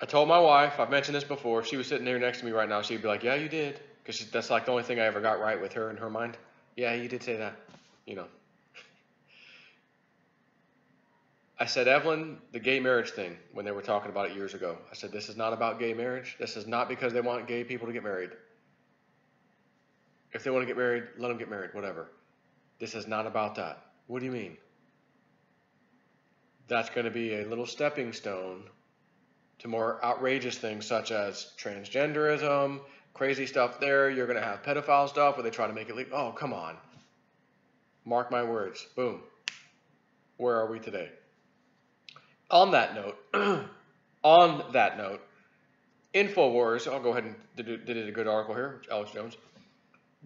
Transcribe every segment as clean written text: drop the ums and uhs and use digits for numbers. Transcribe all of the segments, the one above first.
I told my wife, I've mentioned this before, if she was sitting there next to me right now, she'd be like, yeah, you did. Because that's like the only thing I ever got right with her in her mind. Yeah, you did say that. You know. I said, Evelyn, the gay marriage thing, when they were talking about it years ago, I said, this is not about gay marriage. This is not because they want gay people to get married. If they want to get married, let them get married, whatever. This is not about that. What do you mean? That's going to be a little stepping stone to more outrageous things such as transgenderism, crazy stuff there. You're going to have pedophile stuff where they try to make it legal. Oh, come on. Mark my words. Boom. Where are we today? On that note, InfoWars, I'll go ahead and did a good article here, Alex Jones.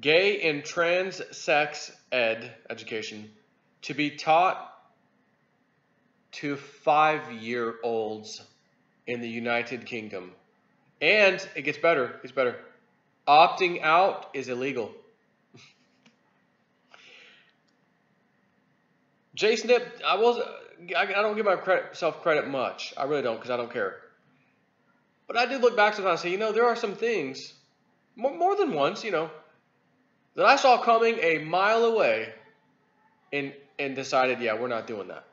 Gay and trans sex education to be taught to 5-year-olds in the United Kingdom. And it gets better. Opting out is illegal. J-Snip, I don't give myself credit much. I really don't, because I don't care. But I did look back sometimes and say, there are some things, more than once, that I saw coming a mile away and decided, yeah, we're not doing that.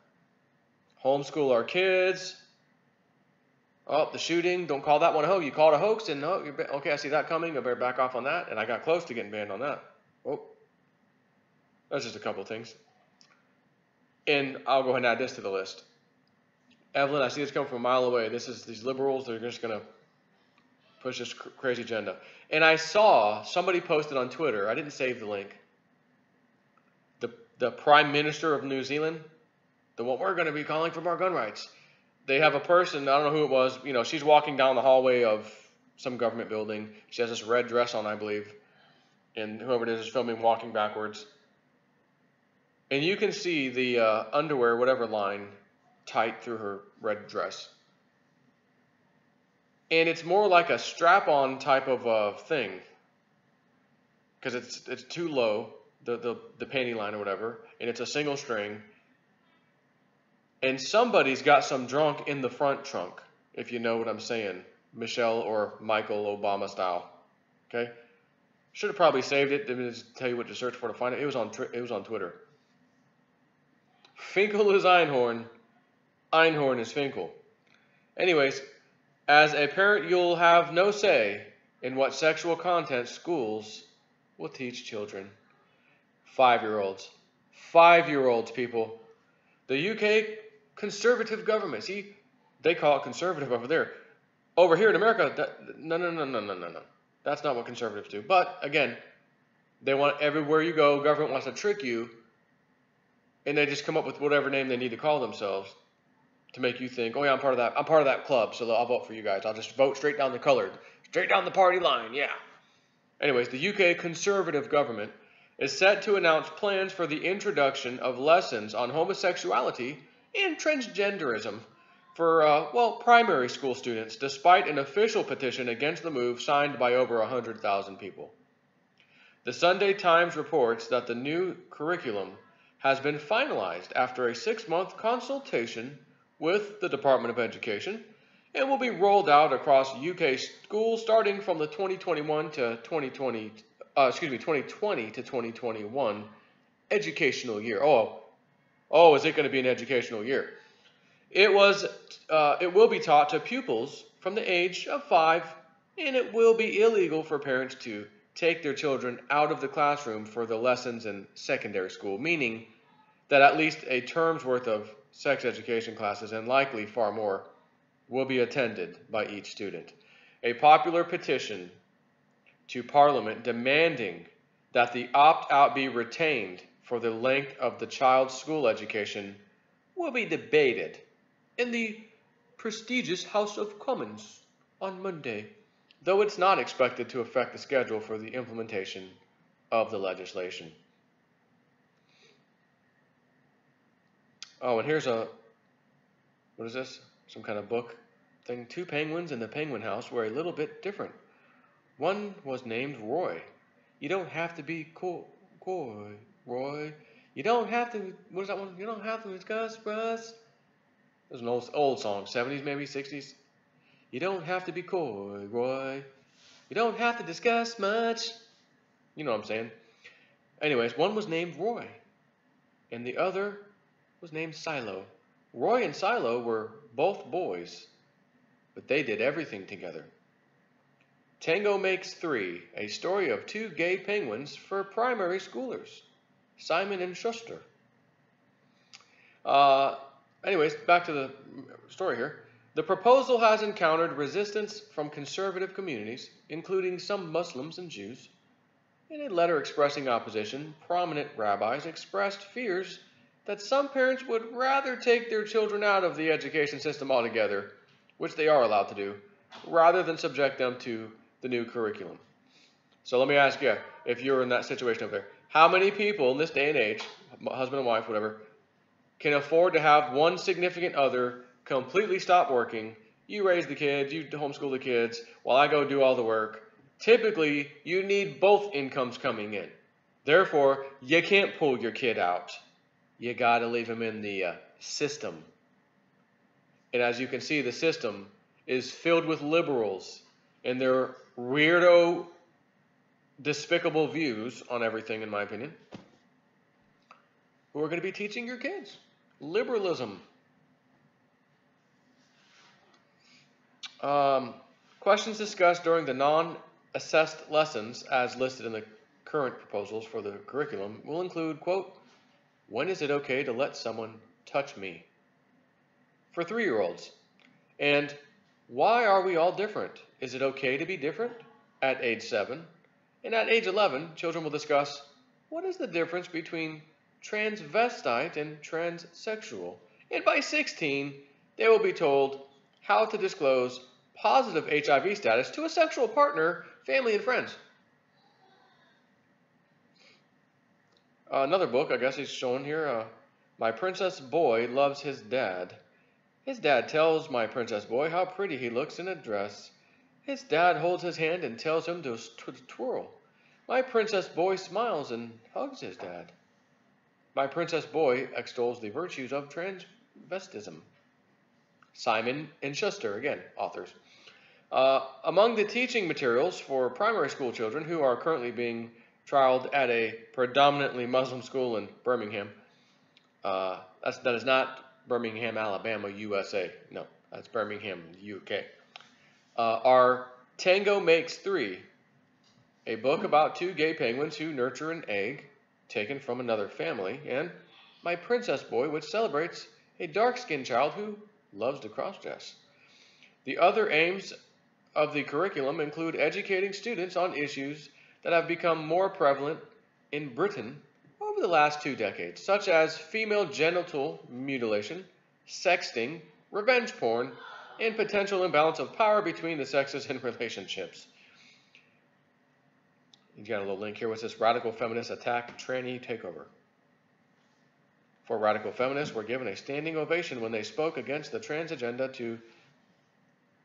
Homeschool our kids. Oh, the shooting, don't call that one a hoax. You call it a hoax, and okay, I see that coming. I better back off on that. And I got close to getting banned on that. Oh, that's just a couple of things. And I'll go ahead and add this to the list. Evelyn, I see this coming from a mile away. These liberals, they're just going to push this crazy agenda. And I saw somebody posted on Twitter. I didn't save the link. The Prime Minister of New Zealand, the one we're going to be calling for more gun rights. They have a person, I don't know who it was, she's walking down the hallway of some government building. She has this red dress on, I believe. And whoever it is filming walking backwards. And you can see the underwear, whatever line, tight through her red dress. And it's more like a strap-on type of thing. Because it's too low, the panty line or whatever. And it's a single string. And somebody's got some drunk in the front trunk, if you know what I'm saying. Michelle or Michael Obama style. Okay? Should have probably saved it. Didn't just tell you what to search for to find it. It was on Twitter. Finkel is Einhorn. Einhorn is Finkel. Anyways, as a parent, you'll have no say in what sexual content schools will teach children. 5-year-olds. 5-year-olds, people. The UK conservative government. See, they call it conservative over there. Over here in America, no. That's not what conservatives do. But, again, they want everywhere you go, government wants to trick you, and they just come up with whatever name they need to call themselves to make you think, oh yeah, I'm part of that club, so I'll vote for you guys. I'll just vote straight down the colored, straight down the party line, yeah. Anyways, the UK conservative government is set to announce plans for the introduction of lessons on homosexuality and transgenderism for, primary school students, despite an official petition against the move signed by over 100,000 people. The Sunday Times reports that the new curriculum has been finalized after a 6-month consultation with the Department of Education and will be rolled out across UK schools starting from the 2020 to 2021 educational year. Oh, is it going to be an educational year? It will be taught to pupils from the age of 5, and it will be illegal for parents to take their children out of the classroom for the lessons in secondary school, meaning that at least a term's worth of sex education classes, and likely far more, will be attended by each student. A popular petition to Parliament demanding that the opt-out be retained for the length of the child's school education will be debated in the prestigious House of Commons on Monday, though it's not expected to affect the schedule for the implementation of the legislation. Oh, and here's what is this? Some kind of book thing. 2 penguins in the penguin house were a little bit different. One was named Roy. You don't have to be coy, Roy. You don't have to, what is that one? You don't have to discuss us. It was an old song, 70s maybe, 60s. You don't have to be coy, Roy. You don't have to discuss much. You know what I'm saying. Anyways, one was named Roy, and the other was named Silo. Roy and Silo were both boys, but they did everything together. Tango Makes Three, a story of two gay penguins for primary schoolers, Simon and Schuster. Uh, anyways, back to the story here. The proposal has encountered resistance from conservative communities, including some Muslims and Jews. In a letter expressing opposition, prominent rabbis expressed fears that some parents would rather take their children out of the education system altogether, which they are allowed to do, rather than subject them to the new curriculum. So let me ask you, if you're in that situation over there, how many people in this day and age, husband and wife, whatever, can afford to have one significant other completely stop working? You raise the kids, you homeschool the kids, while I go do all the work. Typically, you need both incomes coming in. Therefore, you can't pull your kid out. You got to leave him in the system. And as you can see, the system is filled with liberals and their weirdo, despicable views on everything, in my opinion, who are going to be teaching your kids. Liberalism. Questions discussed during the non-assessed lessons, as listed in the current proposals for the curriculum, will include, quote, when is it okay to let someone touch me? For 3-year-olds. And why are we all different? Is it okay to be different? At age 7. And at age 11, children will discuss what is the difference between transvestite and transsexual. And by 16, they will be told how to disclose positive HIV status to a sexual partner, family, and friends. Another book, I guess he's showing here, My Princess Boy Loves His Dad. His dad tells my princess boy how pretty he looks in a dress. His dad holds his hand and tells him to twirl. My princess boy smiles and hugs his dad. My princess boy extols the virtues of transvestism. Simon and Schuster, again, authors. Among the teaching materials for primary school children who are currently being trialed at a predominantly Muslim school in Birmingham, that is not Birmingham, Alabama, USA. No, that's Birmingham, UK. Are Tango Makes Three, a book about two gay penguins who nurture an egg taken from another family, and My Princess Boy, which celebrates a dark-skinned child who loves to cross-dress. The other aims of the curriculum include educating students on issues that have become more prevalent in Britain over the last 2 decades, such as female genital mutilation, sexting, revenge porn, and potential imbalance of power between the sexes in relationships. You got a little link here. What's this? Radical feminists attack tranny takeover. 4 radical feminists were given a standing ovation when they spoke against the trans agenda to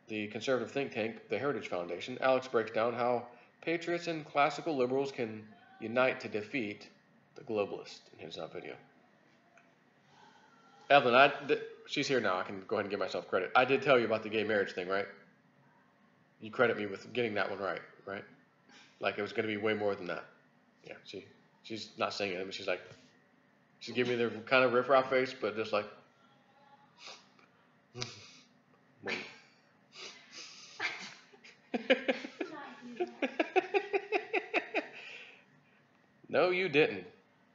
the conservative think tank, the Heritage Foundation. Alex breaks down how patriots and classical liberals can unite to defeat the globalist in his video. Evelyn, she's here now. I can go ahead and give myself credit. I did tell you about the gay marriage thing, right? You credit me with getting that one right? Like it was going to be way more than that. Yeah, she's not saying it, but she's giving me the kind of riff-raff face, but just like, no, you didn't.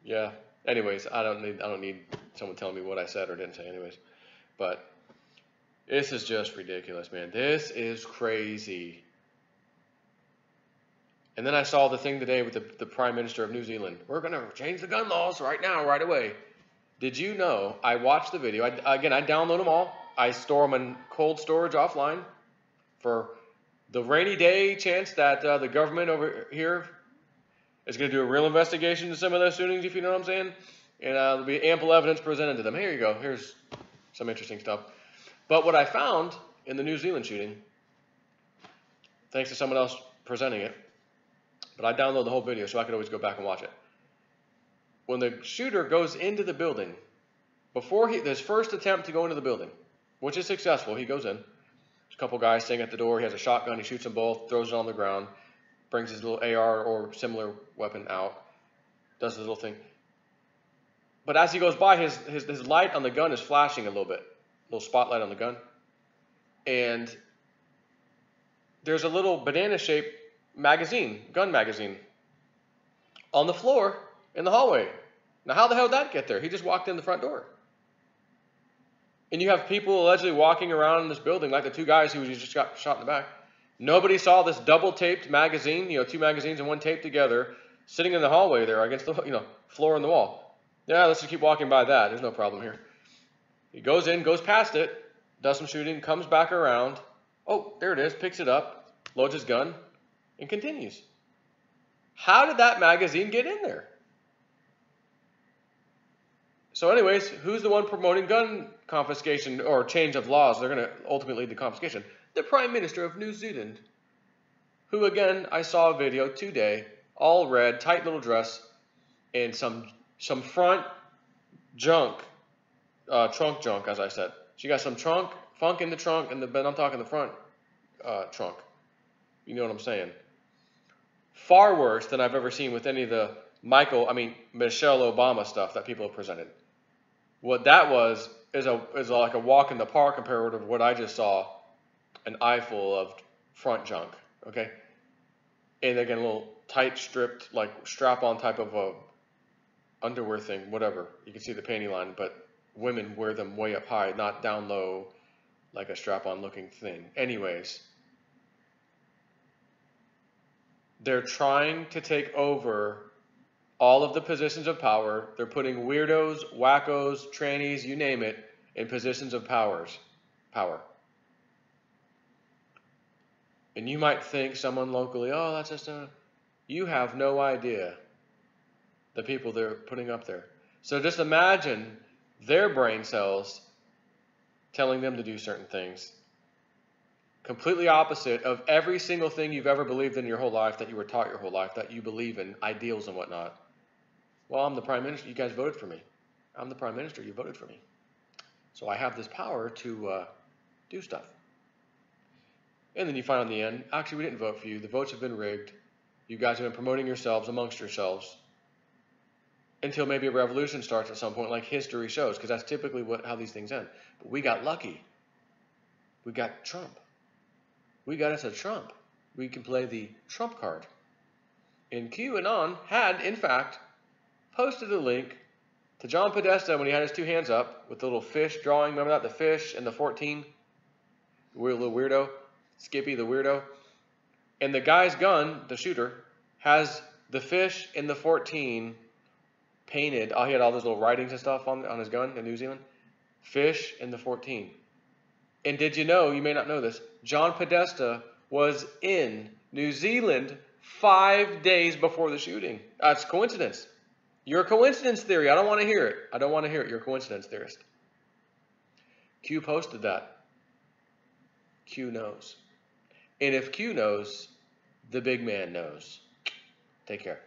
Yeah. Anyways, I don't need someone telling me what I said or didn't say. Anyways, but this is just ridiculous, man. This is crazy. And then I saw the thing today with the Prime Minister of New Zealand. We're going to change the gun laws right now, right away. Did you know, I watched the video. I download them all. I store them in cold storage offline for the rainy day chance that the government over here is going to do a real investigation into some of those shootings, if you know what I'm saying. And there'll be ample evidence presented to them. Here you go. Here's some interesting stuff. But what I found in the New Zealand shooting, thanks to someone else presenting it, but I downloaded the whole video so I could always go back and watch it. When the shooter goes into the building, before his first attempt to go into the building, which is successful, he goes in, A couple guys sitting at the door. He has a shotgun. He shoots them both, throws it on the ground, brings his little AR or similar weapon out, does his little thing. But as he goes by, his light on the gun is flashing a little bit, a little spotlight on the gun. And there's a little banana-shaped magazine, gun magazine, on the floor in the hallway. Now, how the hell did that get there? He just walked in the front door. And you have people allegedly walking around in this building, like the two guys who just got shot in the back. Nobody saw this double-taped magazine, two magazines and one taped together, sitting in the hallway there against the floor and the wall. Yeah, let's just keep walking by that. There's no problem here. He goes in, goes past it, does some shooting, comes back around. Oh, there it is, picks it up, loads his gun, and continues. How did that magazine get in there? So anyways, who's the one promoting gun confiscation or change of laws? They're going to ultimately lead to confiscation. The Prime Minister of New Zealand, who again, I saw a video today, all red, tight little dress, and some front junk, trunk junk, as I said. She got some funk in the trunk, but I'm talking the front trunk. You know what I'm saying? Far worse than I've ever seen with any of the Michelle Obama stuff that people have presented. What that was is like a walk in the park compared to what I just saw, an eyeful of front junk, okay? And again, a little tight stripped, like strap-on type of a underwear thing, whatever. You can see the panty line, but women wear them way up high, not down low, like a strap-on looking thing. Anyways, they're trying to take over all of the positions of power. They're putting weirdos, wackos, trannies, you name it, in positions of power. And you might think someone locally, oh, that's just you have no idea the people they're putting up there. So just imagine their brain cells telling them to do certain things. Completely opposite of every single thing you've ever believed in your whole life, that you were taught your whole life, that you believe in, ideals and whatnot. Well, I'm the Prime Minister. You guys voted for me. I'm the Prime Minister. You voted for me. So I have this power to do stuff. And then you find on the end, actually, we didn't vote for you. The votes have been rigged. You guys have been promoting yourselves amongst yourselves until maybe a revolution starts at some point, like history shows, because that's typically how these things end. But we got lucky. We got Trump. We got us a Trump. We can play the Trump card. And QAnon had, in fact, posted a link to John Podesta when he had his two hands up with the little fish drawing. Remember that? The fish and the 14. The little weirdo. Skippy, the weirdo. And the guy's gun, the shooter, has the fish and the 14 painted. Oh, he had all those little writings and stuff on his gun in New Zealand. Fish and the 14. And did you know, you may not know this, John Podesta was in New Zealand 5 days before the shooting. That's coincidence. You're a coincidence theory. I don't want to hear it. I don't want to hear it. You're a coincidence theorist. Q posted that. Q knows. And if Q knows, the big man knows. Take care.